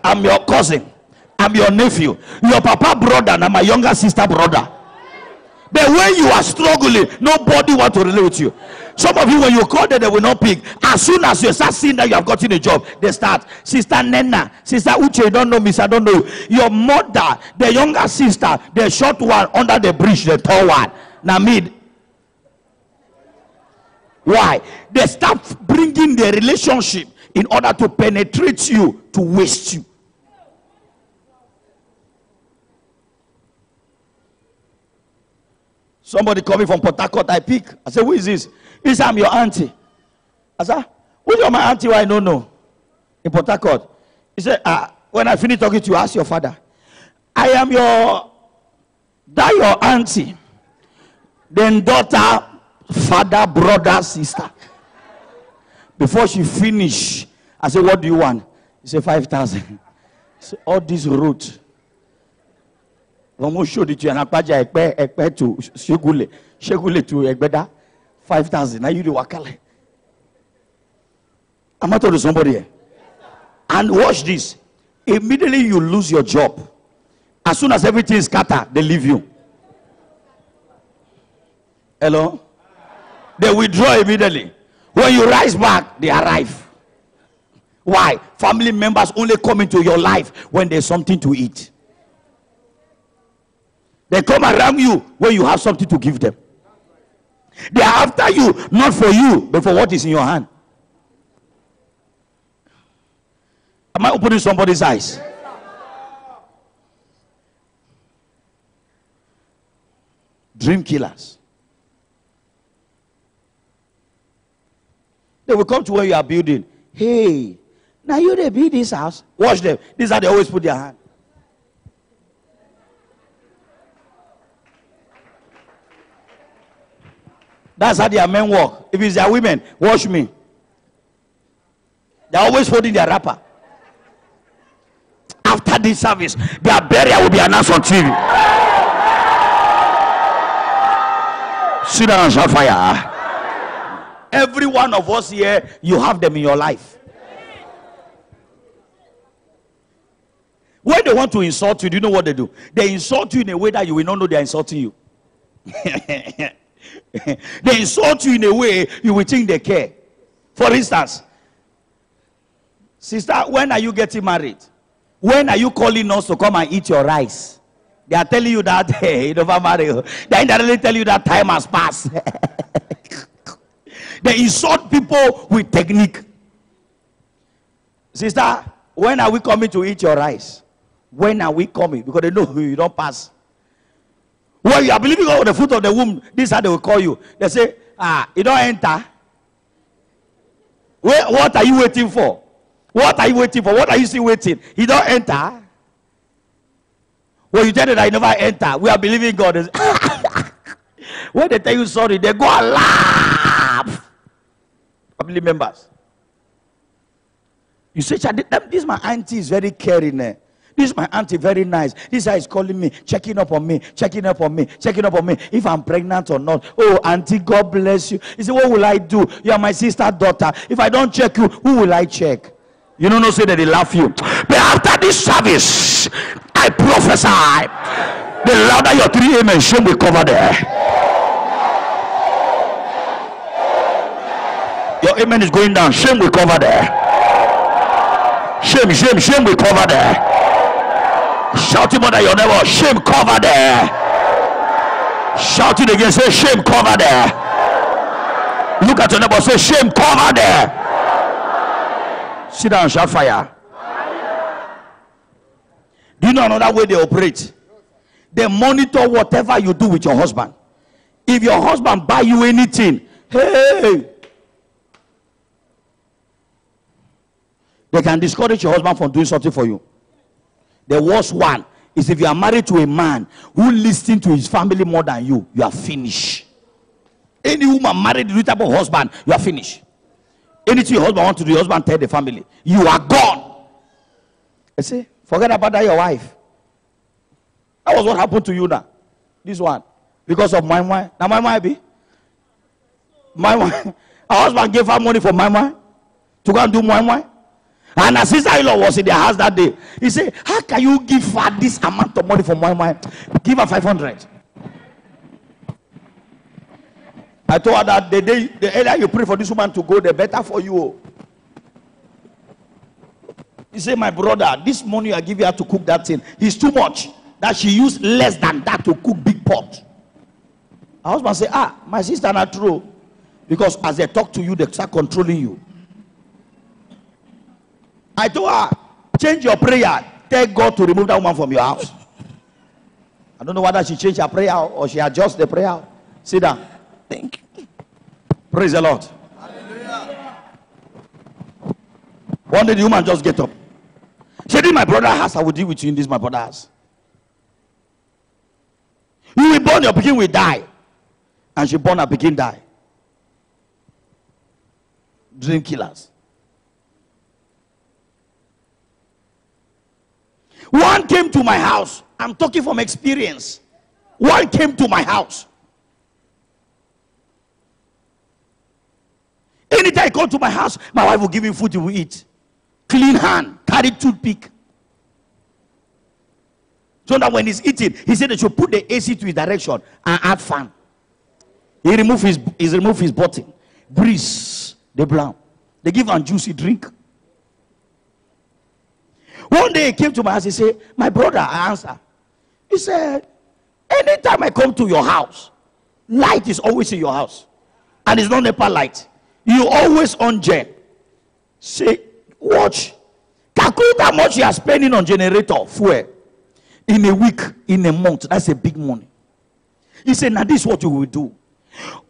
I'm your cousin. I'm your nephew. Your papa brother and my younger sister brother. But when you are struggling, nobody want to relate with you. Some of you, when you call them, they will not pick. As soon as you start seeing that you have gotten a job, they start. Sister Nena, Sister Uche, you don't know me, I don't know you. Your mother, the younger sister, the short one under the bridge, the tall one. Now mid. Why? They start bringing the relationship in order to penetrate you, to waste you. Somebody coming from Port Harcourt, I pick. I say, who is this? He said, I'm your auntie. I said, who's your my auntie? Why I don't know? In Port Harcourt. He said, when I finish talking to you, ask your father. I am your auntie. Then daughter, father, brother, sister. Before she finish, I said, what do you want? He said, 5,000. So all this route. Almost showed it to you, and Ekpe to Shegule to Egbeda, 5,000. Now you do Wakale. I'm not talking to somebody here. And watch this. Immediately you lose your job. As soon as everything is scattered, they leave you. Hello? They withdraw immediately. When you rise back, they arrive. Why? Family members only come into your life when there's something to eat. They come around you when you have something to give them. They are after you, not for you, but for what is in your hand. Am I opening somebody's eyes? Dream killers. They will come to where you are building. Hey, now you they build this house. Watch them. This is how they always put their hand. That's how their men work. If it's their women, watch me. They're always holding their wrapper. After this service, their burial will be announced on TV. Sit down and shout fire. Every one of us here, you have them in your life. When they want to insult you, do you know what they do? They insult you in a way that you will not know they are insulting you. They insult you in a way you will think they care. For instance, sister, when are you getting married? When are you calling us to come and eat your rice? They are telling you that hey, you never marry. They indirectly tell you that time has passed. They insult people with technique. Sister, when are we coming to eat your rice? When are we coming? Because they know you don't pass. When you are believing on the fruit of the womb, this is how they will call you. They say, you don't enter. What are you waiting for? What are you waiting for? What are you still waiting? You don't enter. When you tell them that you never enter, we are believing God. When they tell you sorry, they go and laugh. Family members. You say, this my auntie is very caring. This is my auntie, very nice. This guy is calling me, checking up on me, checking up on me, checking up on me. If I'm pregnant or not. Oh, auntie, God bless you. He said, what will I do? You are my sister's daughter. If I don't check you, who will I check? You don't know, say that they laugh you. But after this service, I prophesy. The louder your 3 amen, shame will cover there. Your amen is going down. Shame will cover there. Shame will cover there. Shout it more than your neighbor. Shame cover there. Shout it again. Say shame cover there. Look at your neighbor. Say shame cover there. Sit down and shout fire. Do you know another way they operate? They monitor whatever you do with your husband. If your husband buy you anything, hey, they can discourage your husband from doing something for you. The worst one is if you are married to a man who listens to his family more than you, you are finished. Any woman married to this type of husband, you are finished. Anything your husband wants to do, your husband tell the family, you are gone. I say, forget about that, your wife. That was what happened to you now. This one. Because of my wife. Now my wife be. My wife. Her husband gave her money for my wife to go and do my wife. And her sister-in-law was in their house that day. He said, how can you give her this amount of money for my give her 500? I told her that the earlier you pray for this woman to go, the better for you. He said, my brother, this money I give her to cook that thing is too much. That she used less than that to cook big pot. Her husband said, my sister not true. Because as they talk to you, they start controlling you. I told her, change your prayer. Tell God to remove that woman from your house. I don't know whether she changed her prayer or she adjusts the prayer. Sit down. Thank you. Praise the Lord. Hallelujah. One day the woman just get up. She said, in my brother's house, I will deal with you in this my brother's house. You will born, your pikin will die. And she born, her pikin die. Dream killers. One came to my house. I'm talking from experience. One came to my house. Anytime I come to my house, my wife will give me food, he will eat. Clean hand, carry toothpick. So that when he's eating, he said they should put the AC to his direction and add fan. He removed his bottle. Breeze, they blow. They give him juicy drink. One day he came to my house, he said, my brother, I answer. He said, anytime I come to your house, light is always in your house. And it's not NEPA light. You always on gen. Say, watch. Calculate how much you are spending on generator, fuel. In a week, in a month, that's a big money. He said, now this is what you will do.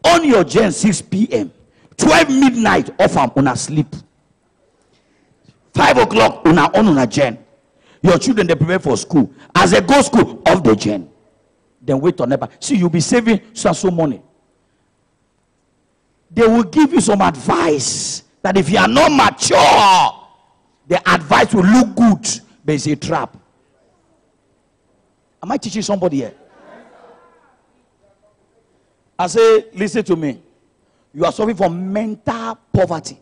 On your gen 6 p.m., 12 midnight off on a sleep. 5 o'clock on a gen. Your children, they prepare for school. As they go school, off the gen. Then wait on NEPA. See, you'll be saving so money. They will give you some advice that if you are not mature, the advice will look good, but it's a trap. Am I teaching somebody here? I say, listen to me. You are suffering from mental poverty.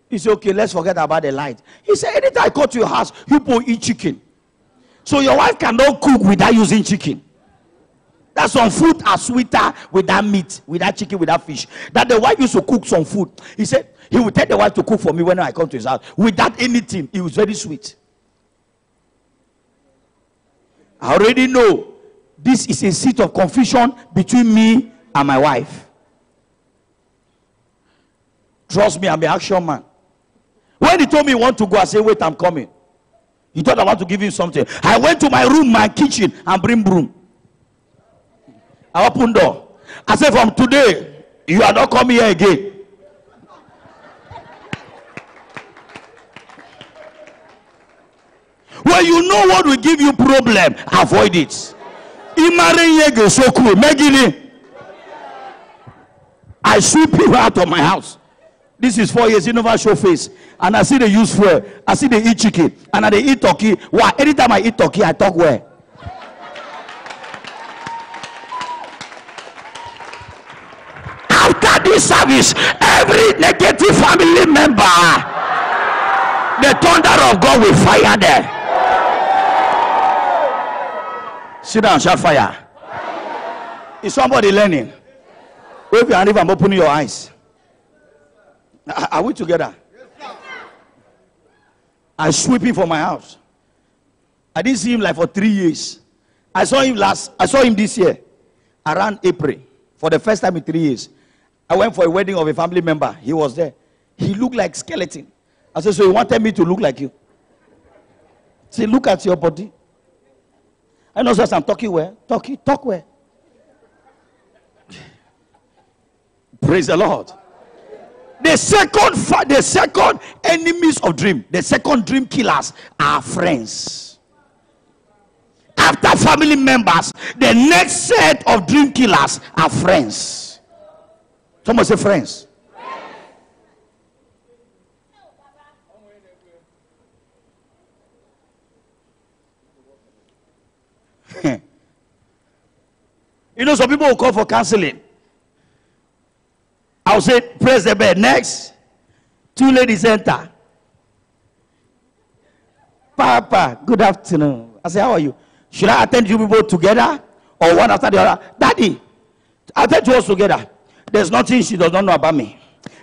He said, okay, let's forget about the light. He said, anytime I go to your house, people eat chicken. So your wife cannot cook without using chicken. That some food are sweeter with that meat, with that chicken, with that fish. That the wife used to cook some food. He said, he would tell the wife to cook for me when I come to his house. Without anything, it was very sweet. I already know this is a seat of confusion between me and my wife. Trust me, I'm an action man. When he told me he want to go, I said, wait, I'm coming. He thought I want to give him something. I went to my room, my kitchen, and bring broom. I opened door. I said, from today, you are not coming here again. When you know what will give you problem, avoid it. I sweep people out of my house. This is 4 years, you never show face. And I see they use fuel. I see they eat chicken. And I they eat turkey. Why? Anytime I eat turkey, I talk well. After this service, every negative family member, the thunder of God will fire them. Sit down, shout fire. Is somebody learning? Wave your hand if I'm opening your eyes. Are we together? I sweep him from my house. I didn't see him like for 3 years. I saw him this year, around April, for the first time in 3 years. I went for a wedding of a family member. He was there. He looked like skeleton. I said, so you wanted me to look like you? Say, look at your body. I know, I'm talking well. Talk well. Praise the Lord. The second enemies of dream, the second dream killers are friends. After family members, the next set of dream killers are friends. Someone say friends. You know, some people will call for counseling. I I'll say, press the bell. Next. 2 ladies enter. Papa, good afternoon. I say, how are you? Should I attend you people together or one after the other? Daddy, attend to us together. There's nothing she does not know about me.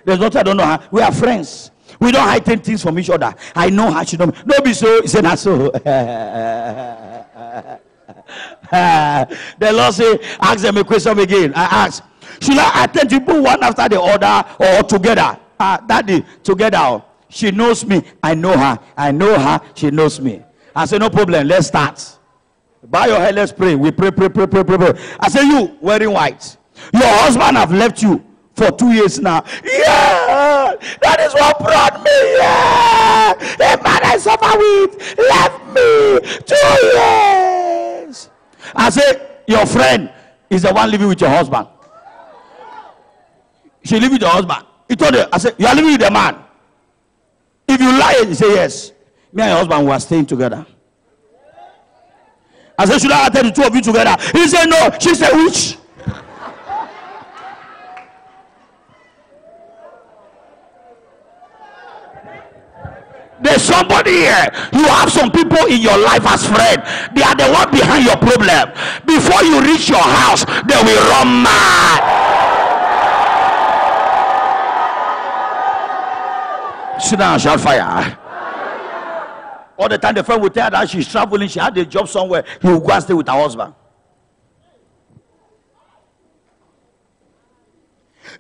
There's nothing I don't know her. We are friends. We don't hide things from each other. I know her. She don't. Don't be so. He said, not so. The Lord say, ask them a question again. I ask, should I attend to people one after the other or together? Daddy, together. She knows me. I know her. I know her. She knows me. I say, no problem. Let's start. Bow your head. Let's pray. We pray. I say, you wearing white. Your husband have left you for 2 years now. Yeah, that is what brought me. Yeah, the man I suffer with left me 2 years. I say, your friend is the one living with your husband. She live with your husband. He told her, I said, you are living with the man. If you lie, he say yes. Me and your husband were staying together. I said, should I attend the 2 of you together? He said, no. She said, which? There's somebody here. You have some people in your life as friends. They are the one behind your problem. Before you reach your house, they will run mad. Sit down and shout fire. All the time the friend will tell her that she's traveling, she had a job somewhere, he will go and stay with her husband.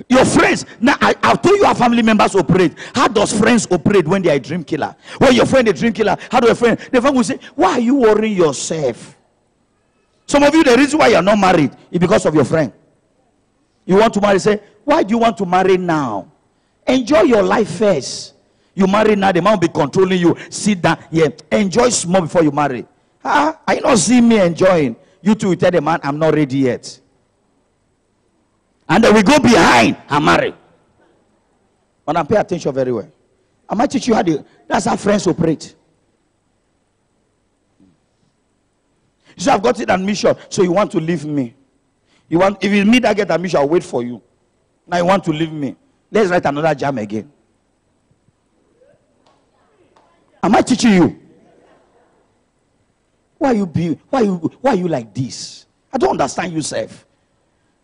Your friends, now I've told you how family members operate. How does friends operate when they are a dream killer? When your friend is a dream killer, how do a friend? The friend will say, why are you worrying yourself? Some of you, the reason why you are not married is because of your friend. You want to marry, say, why do you want to marry now? Enjoy your life first. You marry now, the man will be controlling you. Sit down, yeah. Enjoy small before you marry. Are you not seeing me enjoying? You two will tell the man, I'm not ready yet. And then we go behind and marry. And I pay attention very well. I might teach you how that's how friends operate. So I've got it admission, so you want to leave me. You want, if it's me that get admission, I'll wait for you. Now you want to leave me. Let's write another jam again. Am I teaching you? Why are you like this? I don't understand yourself.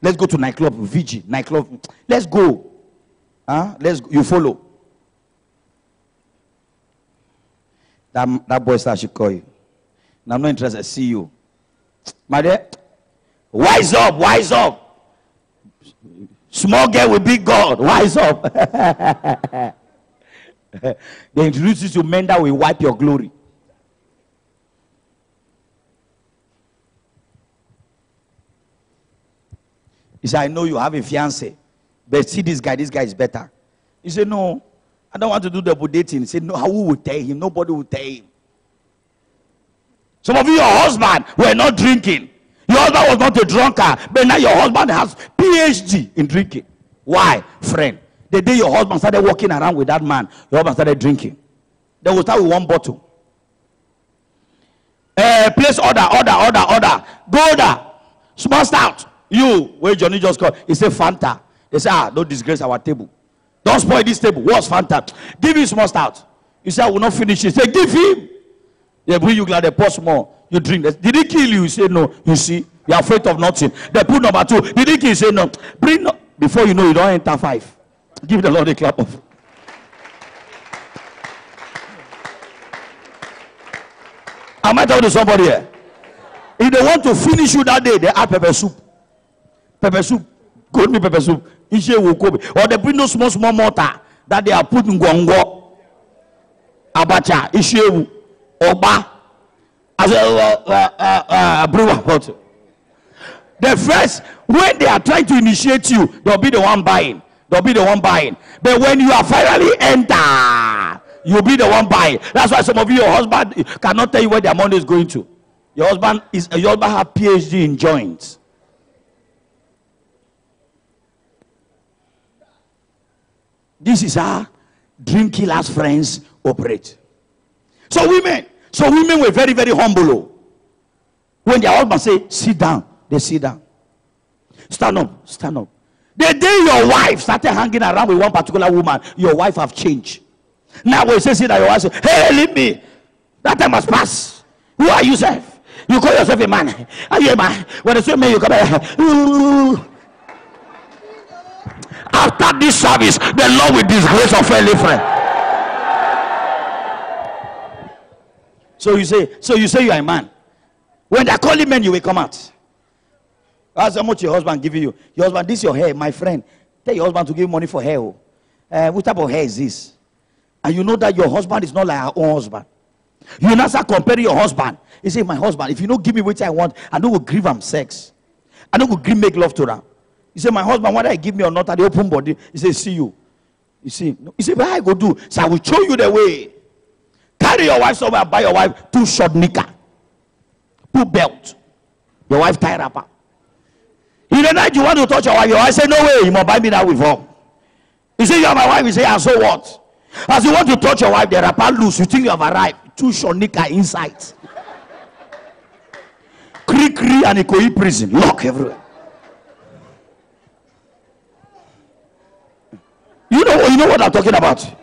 Let's go to nightclub, VG, nightclub. Let's go. Let's go. You follow. That boy star should call you. Now I'm not interested. See you. My dear, wise up, wise up. Small girl with big God, wise up. They introduce you to men that will wipe your glory. He said, I know you have a fiancé, but see this guy is better. He said, no, I don't want to do double dating. He said, no, who will tell him? Nobody will tell him. Some of you, your husband were not drinking. Your husband was not a drunkard, but now your husband has PhD in drinking. Why? Friend. The day your husband started walking around with that man, your husband started drinking. They will start with one bottle. Place order. Go order. Small stout. You, where Johnny just called, he said Fanta. They say, don't disgrace our table. Don't spoil this table. What's Fanta? Give him small stout. You say, I will not finish it. Say, give him. They bring you glad, they pour small. You drink. Did he kill you? You say, no. You see, you're afraid of nothing. They put number 2. Did he kill you? You say, no. Bring no. Before you know, you don't enter 5. Give the Lord a clap of. Am I talking to somebody here? If they want to finish you that day, they add pepper soup. Pepper soup. Go me pepper soup. Or they bring those small mortar that they are putting gongo. Abacha. Ishewu. Oba. The first, when they are trying to initiate you, they'll be the one buying. But when you are finally enter, you'll be the one buying. That's why some of you, your husband cannot tell you where their money is going to. Your husband has PhD in joints. This is how dream killers' friends operate. So women were very, very humble. When their husband say, sit down, they sit down. Stand up. The day your wife started hanging around with one particular woman, your wife have changed. Now when you say that, your wife say, hey, leave me. That time must pass. Who are you, sir? You call yourself a man. Are you a man? When they say man, you come back. After this service, the Lord will disgrace of any friend. So you say you are a man. When they are calling men, you will come out. That's how much your husband giving you. Your husband, this is your hair, my friend. Tell your husband to give money for hair. What type of hair is this? And you know that your husband is not like our own husband. You now start comparing your husband. You say, my husband, if you don't give me what I want, I don't will grieve him sex. I don't will grieve make love to them. You say, my husband, whether I give me or not, at the open body. He say, see you. You see, he say, what I go do? So I will show you the way. Carry your wife somewhere and buy your wife 2 short knicker, 2 belt. Your wife tie wrapper. In the night you want to touch your wife say, no way, you must buy me that with her. You say, you are my wife. You say, and so what? As you want to touch your wife, the wrapper loose. You think you have arrived. 2 short knicker inside. Kri and Ikoyi prison. Lock everywhere. You know what I'm talking about.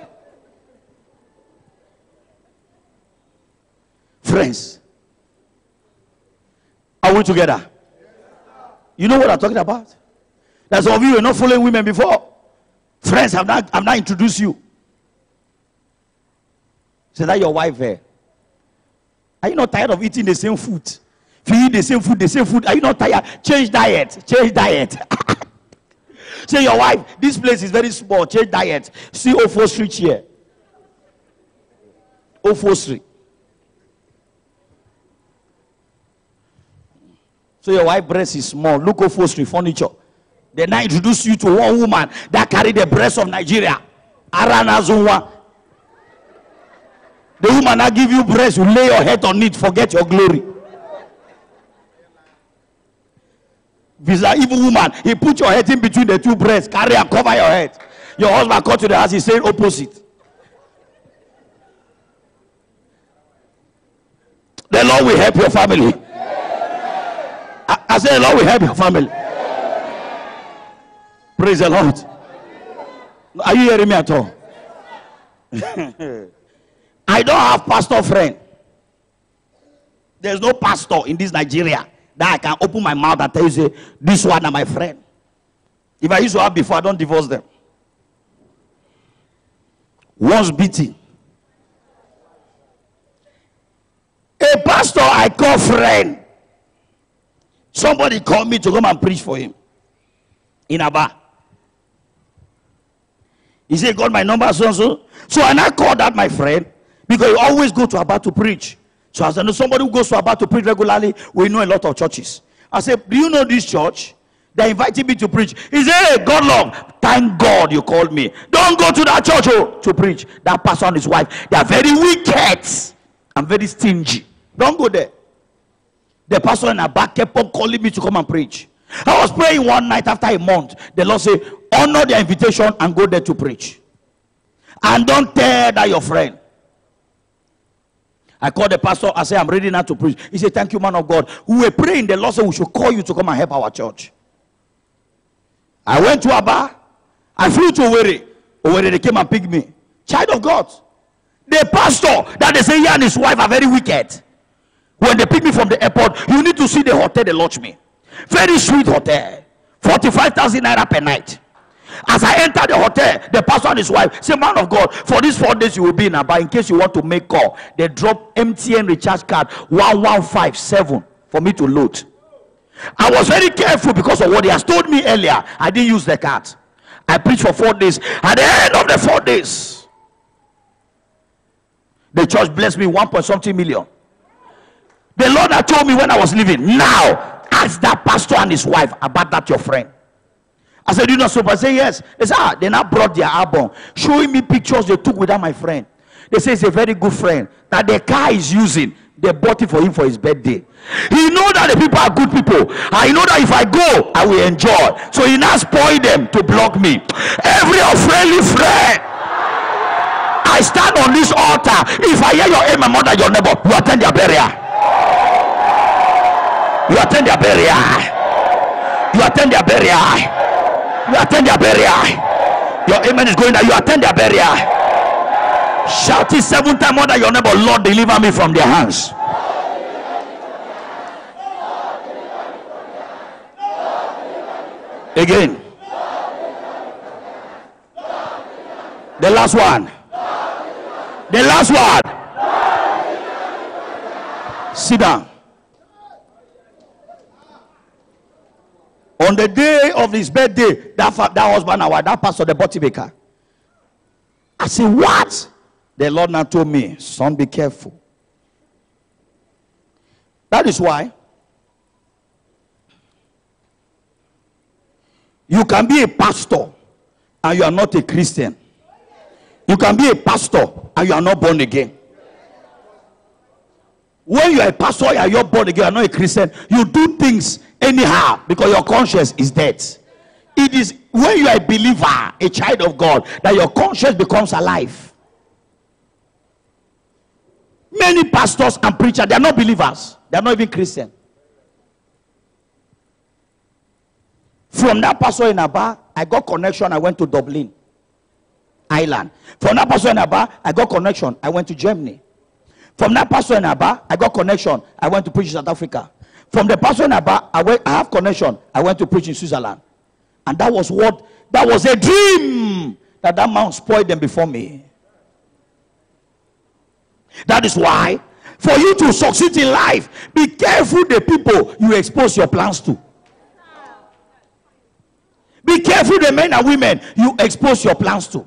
Friends, are we together? You know what I'm talking about? That's some of you were not following women before. Friends, I've not introduced you. Say that your wife here. Are you not tired of eating the same food? If you eat the same food, are you not tired? Change diet. Say your wife, this place is very small. Change diet. See 04 Street here. 04 Street. So your wife breast is small. Look 04 Street furniture. Then I introduce you to one woman that carry the breast of Nigeria. Arana Zunwa. The woman that give you breast, you lay your head on it, forget your glory. Visa evil woman, he put your head in between the 2 breasts, carry and cover your head. Your husband come to the house, he said opposite. The Lord will help your family. I said the Lord will help your family. Praise the Lord. Are you hearing me at all? I don't have pastor friend. There's no pastor in this Nigeria that I can open my mouth and tell you, say, this one are my friend. If I used to have before, I don't divorce them. Once beating. A pastor I call friend. Somebody called me to come and preach for him. In a bar. He said, got my number, so and so. So and I called that my friend. Because you always go to Abba to preach. So as I know somebody who goes to Abba to preach regularly, we know a lot of churches. I said, do you know this church? They invited me to preach. He said, hey, God love, thank God you called me. Don't go to that church to preach. That pastor and his wife, they are very wicked and very stingy. Don't go there. The pastor in Abba kept on calling me to come and preach. I was praying one night after a month. The Lord said, honor their invitation and go there to preach. And don't tell that your friend. I called the pastor. I said, I'm ready now to preach. He said, thank you, man of God. We were praying. The Lord said, we should call you to come and help our church. I went to Abba. I flew to Owerri. Owerri, they came and picked me. Child of God. The pastor that they say he and his wife are very wicked. When they pick me from the airport, you need to see the hotel they lodge me. Very sweet hotel. 45,000 naira per night. As I enter the hotel, the pastor and his wife say, man of God, for these 4 days you will be in Abba. In case you want to make call, they drop MTN recharge card 1157 for me to load. I was very careful because of what he has told me earlier. I didn't use the card. I preached for 4 days. At the end of the 4 days, the church blessed me 1.something million. The Lord had told me when I was leaving, now ask that pastor and his wife about that your friend. I said, you know, so I say yes. They said, they now brought their album, showing me pictures they took with that my friend. They say it's a very good friend. That the car is using, they bought it for him for his birthday. He know that the people are good people. I know that if I go, I will enjoy. So he now spoil them to block me. Every unfriendly friend, I stand on this altar. If I hear your aim, my mother, your neighbor, you attend their burial. You attend their burial. You attend their burial. You attend their burial. Your amen is going there. You attend their burial. Shout it 7 times more than your neighbor. Lord, deliver me from their hands. Again. The last one. The last one. Sit down. On the day of his birthday, that husband and wife, that pastor, the body baker. I said, what? The Lord now told me, son, be careful. That is why you can be a pastor and you are not a Christian. You can be a pastor and you are not born again. When you are a pastor and you are born again, you are not a Christian, you do things anyhow because your conscience is dead. It is when you are a believer, a child of God, that your conscience becomes alive. Many pastors and preachers, they are not believers. They are not even Christian. From that pastor in Aba, I got connection. I went to Dublin, Ireland. From that pastor in Aba, I got connection. I went to Germany. From that pastor in Aba, I got connection. I went to preach in South Africa. From the pastor in Aba, I have connection. I went to preach in Switzerland. And that was a dream that man spoiled them before me. That is why, for you to succeed in life, be careful the people you expose your plans to. Be careful the men and women you expose your plans to.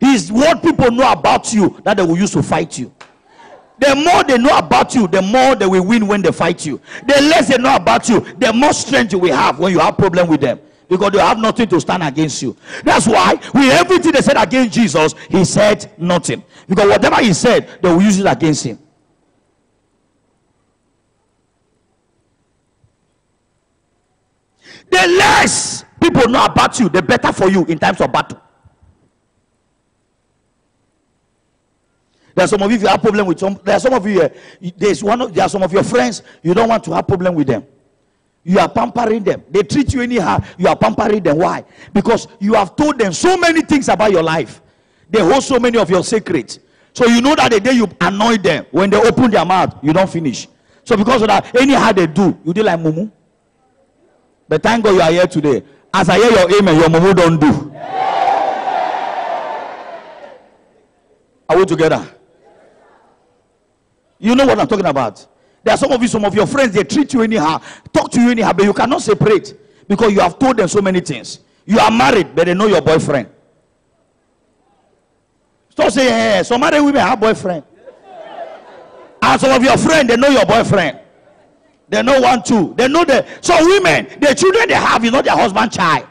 It's what people know about you that they will use to fight you. The more they know about you, the more they will win when they fight you. The less they know about you, the more strength you will have when you have problem with them. Because they have nothing to stand against you. That's why with everything they said against Jesus, he said nothing. Because whatever he said, they will use it against him. The less people know about you, the better for you in times of battle. There are some of you, if you have problem with some, there are some of you, there are some of your friends, you don't want to have problem with them. You are pampering them. They treat you anyhow. You are pampering them. Why? Because you have told them so many things about your life. They hold so many of your secrets. So you know that the day you annoy them, when they open their mouth, you don't finish. So because of that, anyhow they do, you do like mumu. But thank God you are here today. As I hear your amen, your mumu don't do. Are we together? You know what I'm talking about. There are some of your friends, they treat you anyhow, talk to you anyhow, but you cannot separate because you have told them so many things. You are married, but they know your boyfriend. Stop saying, hey, some married women have boyfriend. And some of your friends, they know your boyfriend. They know one, two. They know some women, the children they have is not their husband's child.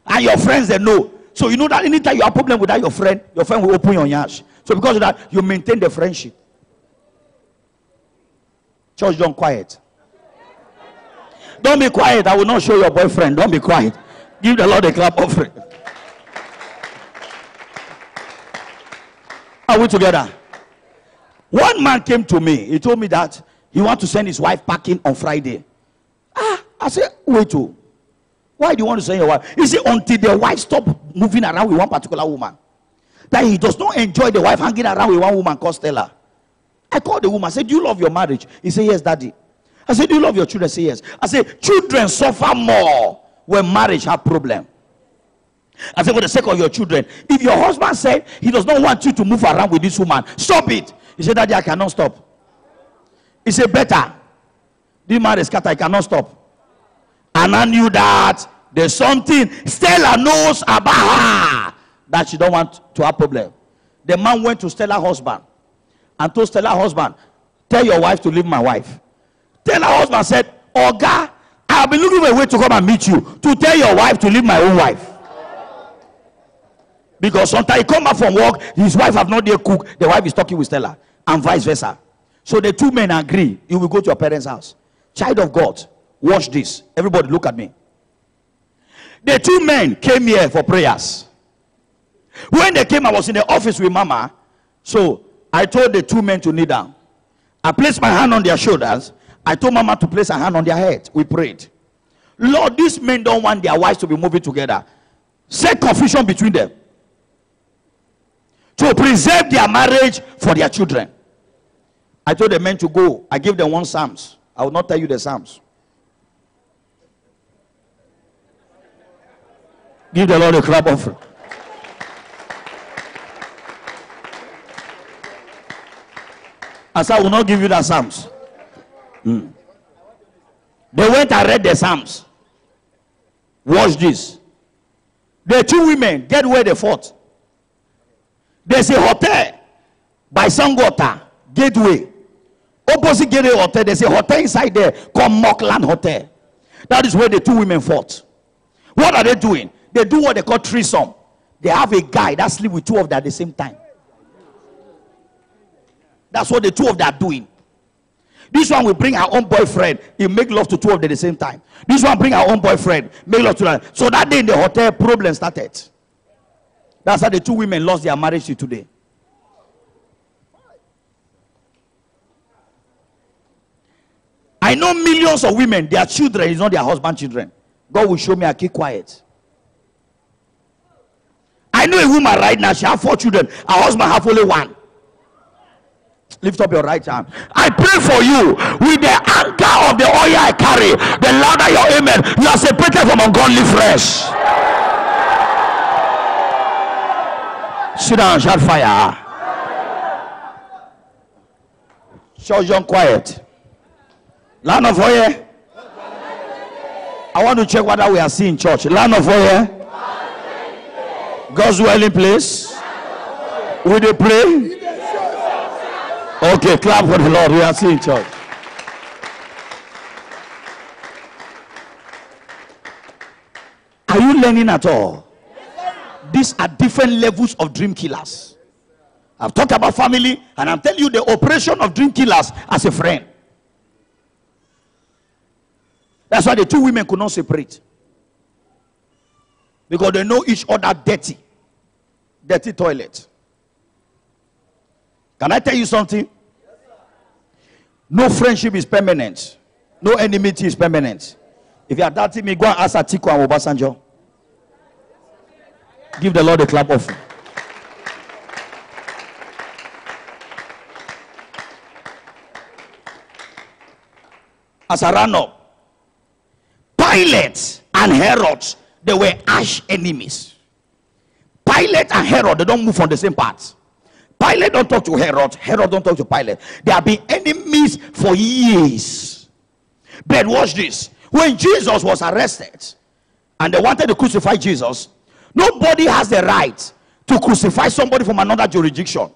And your friends, they know. So you know that anytime you have a problem with that, your friend will open your yash. So because of that, you maintain the friendship. Church, don't quiet. Don't be quiet. I will not show your boyfriend. Don't be quiet. Give the Lord a clap offering. Are we together? One man came to me. He told me that he wants to send his wife packing on Friday. I said, wait. Why do you want to send your wife? He said, until the wife stop moving around with one particular woman. That he does not enjoy the wife hanging around with one woman called Stella. I called the woman. I said, do you love your marriage? He said, yes, daddy. I said, do you love your children? He said, yes. I said, children suffer more when marriage have problem. I said, for the sake of your children, if your husband said he does not want you to move around with this woman, stop it. He said, daddy, I cannot stop. He said, better. This man is scatter, I cannot stop. And I knew that there's something Stella knows about her that she don't want to have problem. The man went to Stella's husband and told Stella's husband, tell your wife to leave my wife. Stella's husband said, Oga, I've been looking for a way to come and meet you to tell your wife to leave my own wife. Because sometimes he come back from work, his wife have not there cook, the wife is talking with Stella, and vice versa. So the two men agree, you will go to your parents' house. Child of God, watch this. Everybody look at me. The two men came here for prayers. When they came, I was in the office with Mama. So I told the two men to kneel down. I placed my hand on their shoulders. I told Mama to place her hand on their head. We prayed. Lord, these men don't want their wives to be moving together. Set confusion between them to preserve their marriage for their children. I told the men to go. I gave them one Psalms. I will not tell you the Psalms. Give the Lord a clap offering. I said, I will not give you that Psalms. They went and read the Psalms. Watch this. The two women, get where they fought. There's a hotel by Sangota, Gateway. Opposite Gateway Hotel, there's a hotel inside there called Mockland Hotel. That is where the two women fought. What are they doing? They do what they call threesome. They have a guy that sleeps with two of them at the same time. That's what the two of them are doing. This one will bring her own boyfriend. He make love to two of them at the same time. This one bring her own boyfriend. Make love to them. So that day in the hotel, problem started. That's how the two women lost their marriage to today. I know millions of women, their children is not their husband's children. God will show me, I keep quiet. I know a woman right now, she has 4 children. Her husband have only 1. Lift up your right hand. I pray for you with the anchor of the oil I carry. The louder your amen, you are separated from ungodly flesh. Sit down, shout fire. Church, John, quiet. Land of oil. I want to check whether we are seeing church. Land of oil. God's dwelling place. Will they pray? Okay, clap for the Lord. We are seeing church. Are you learning at all? These are different levels of dream killers. I've talked about family, and I'm telling you the operation of dream killers as a friend. That's why the two women could not separate. Because they know each other dirty. Dirty toilet. Can I tell you something? No friendship is permanent. No enmity is permanent. If you are doubting me, go and ask Atiku and Obasanjo. Give the Lord a clap of. As I ran up, Pilate and Herod, they were arch enemies. Pilate and Herod, they don't move on the same path. Pilate don't talk to Herod. Herod don't talk to Pilate. They have been enemies for years. But watch this. When Jesus was arrested and they wanted to crucify Jesus, nobody has the right to crucify somebody from another jurisdiction.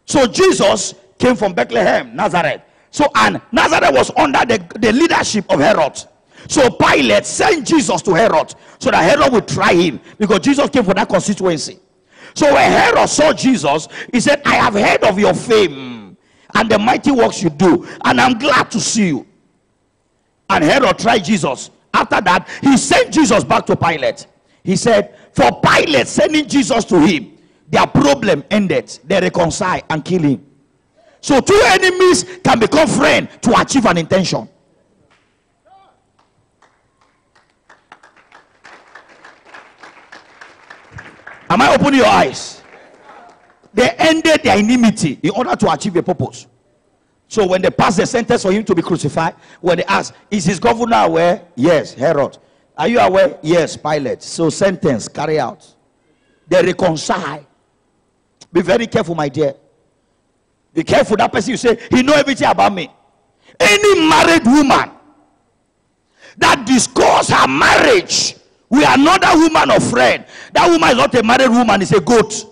So Jesus came from Bethlehem, Nazareth. So, and Nazareth was under the leadership of Herod. So Pilate sent Jesus to Herod so that Herod would try him, because Jesus came from that constituency. So when Herod saw Jesus, he said, I have heard of your fame and the mighty works you do, and I'm glad to see you. And Herod tried Jesus. After that, he sent Jesus back to Pilate. He said, for Pilate sending Jesus to him, their problem ended. They reconcile and kill him. So two enemies can become friends to achieve an intention. Am I opening your eyes? They ended their enmity in order to achieve a purpose. So when they passed the sentence for him to be crucified, when they asked, is his governor aware? Yes, Herod. Are you aware? Yes, Pilate. So sentence, carry out. They reconcile. Be very careful, my dear. Be careful that person you say, he know everything about me. Any married woman that discuss her marriage with another woman or friend, that woman is not a married woman, it's a goat.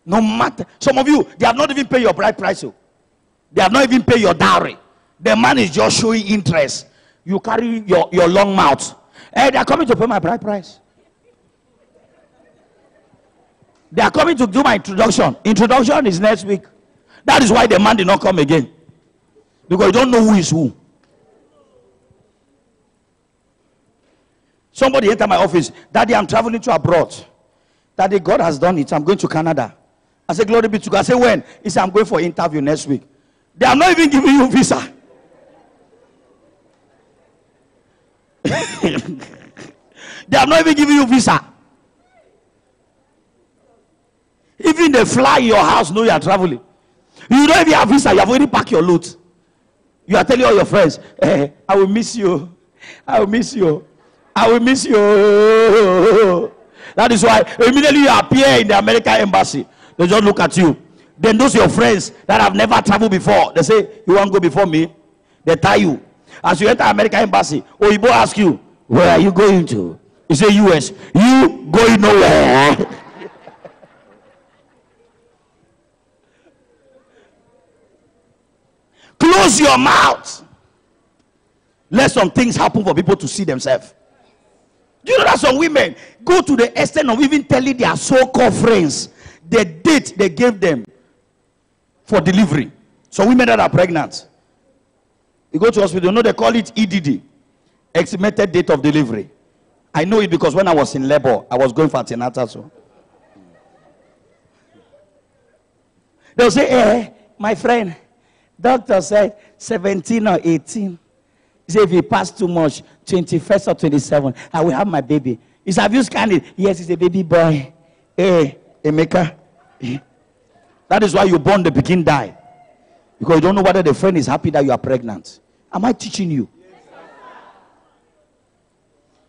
No matter. Some of you, they have not even paid your bride price. They have not even paid your dowry. The man is just showing interest. You carry your long mouth. Hey, they are coming to pay my bride price. They are coming to do my introduction. Introduction is next week. That is why the man did not come again. Because you don't know who is who. Somebody entered my office. Daddy, I'm traveling to abroad. Daddy, God has done it. I'm going to Canada. I said, glory be to God. I said, when? He said, I'm going for interview next week. They are not even giving you visa. They are not even giving you visa. Even they fly your house, know you are traveling. You don't even have visa. You have already packed your loot. You are telling all your friends, hey, I will miss you. I will miss you. I will miss you. That is why immediately you appear in the American embassy, they just look at you. Then those your friends that have never traveled before, they say, you want to go before me? They tie you. As you enter American embassy, Oyibo ask you, where are you going to? You say US. You going nowhere. Close your mouth. Let some things happen for people to see themselves. Do you know that some women go to the extent of even telling their so-called friends the date they gave them for delivery? Some women that are pregnant, you go to hospital, you know they call it EDD, estimated date of delivery. I know it because when I was in labor, I was going for antenatal. So they'll say, my friend, doctor said 17 or 18. He said, if you pass too much, 21st or 27, I will have my baby. He said, have you scanned it? Yes, he's a baby boy. Hey, Emeka. That is why you born the begin die. Because you don't know whether the friend is happy that you are pregnant. Am I teaching you?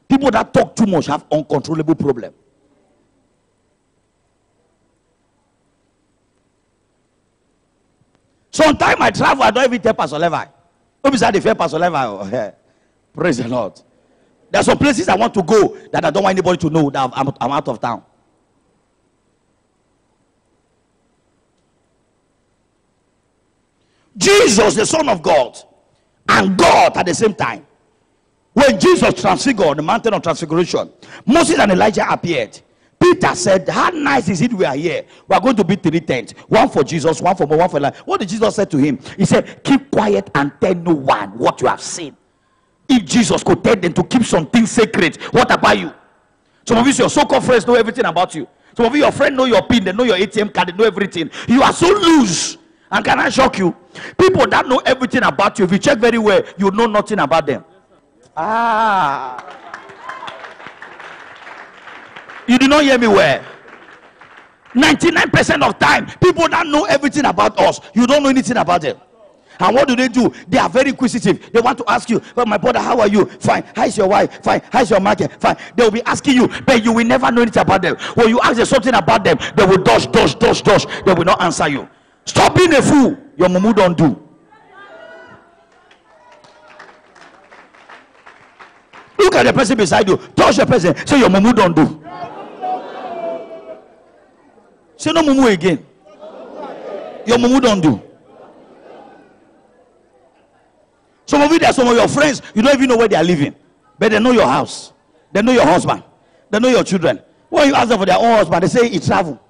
People that talk too much have uncontrollable problem. Sometimes I travel, I don't even tell Pastor Levi. Don't be sad if you Pastor Levi. Praise the Lord. There are some places I want to go that I don't want anybody to know that I'm out of town. Jesus, the Son of God, and God at the same time. When Jesus transfigured on the mountain of transfiguration, Moses and Elijah appeared. Peter said, how nice is it we are here? We are going to be 3 tents. One for Jesus, one for Elijah. What did Jesus say to him? He said, keep quiet and tell no one what you have seen. If Jesus could tell them to keep something sacred, what about you? Some of you, your so-called friends know everything about you. Some of you, your friends know your PIN, they know your ATM card, they know everything. You are so loose. And can I shock you? People that know everything about you, if you check very well, you know nothing about them. You did not hear me well. 99% of time, people that know everything about us, you don't know anything about them. And what do? They are very inquisitive. They want to ask you, well, my brother, how are you? Fine. How is your wife? Fine. How is your market? Fine. They will be asking you, but you will never know anything about them. When you ask them something about them, they will dodge. They will not answer you. Stop being a fool. Your mumu don't do. Look at the person beside you. Touch the person. Say your mumu don't do. Say no mumu again. Your mumu don't do. Some of you, there are some of your friends, you don't even know where they are living. But they know your house. They know your husband. They know your children. When you ask them for their own husband, they say he travel.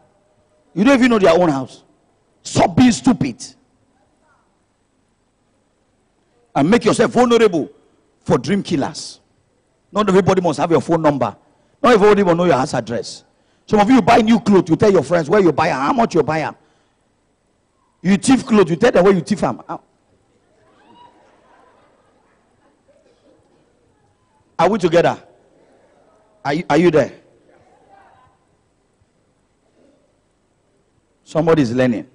You don't even know their own house. Stop being stupid. And make yourself vulnerable for dream killers. Not everybody must have your phone number. Not everybody must know your house address. Some of you buy new clothes, you tell your friends where you buy them, how much you buy them. You thief clothes, you tell them where you thief them. Are we together? Are you there? Somebody is learning.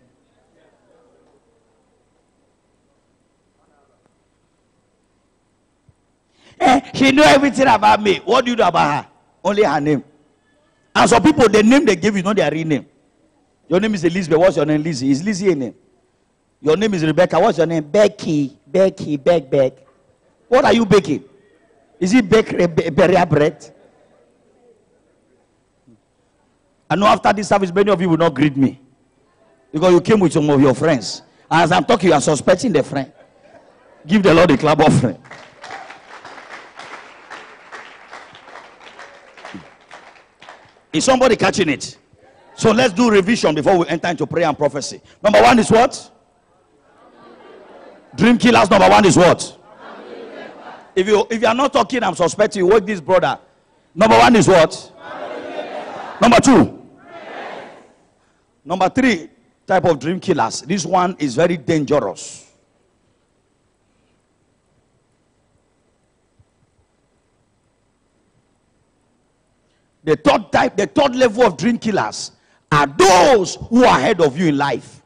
She knew everything about me. What do you know about her? Only her name. And some people, the name they give you, not their real name. Your name is Elizabeth. What's your name? Lizzie. Is Lizzie a name? Your name is Rebecca. What's your name? Becky. Beck. What are you baking? Is it berry bread? I know after this service, many of you will not greet me. Because you came with some of your friends. And as I'm talking, you are suspecting the friend. Give the Lord a clap offering. Is somebody catching it? So let's do revision before we enter into prayer and prophecy. Number one is what? Dream killers. Number one is what? If you are not talking, I'm suspecting you. Wake this brother. Number one is what? Number two. Number 3 type of dream killers. This one is very dangerous. The third type, the third level of dream killers are those who are ahead of you in life.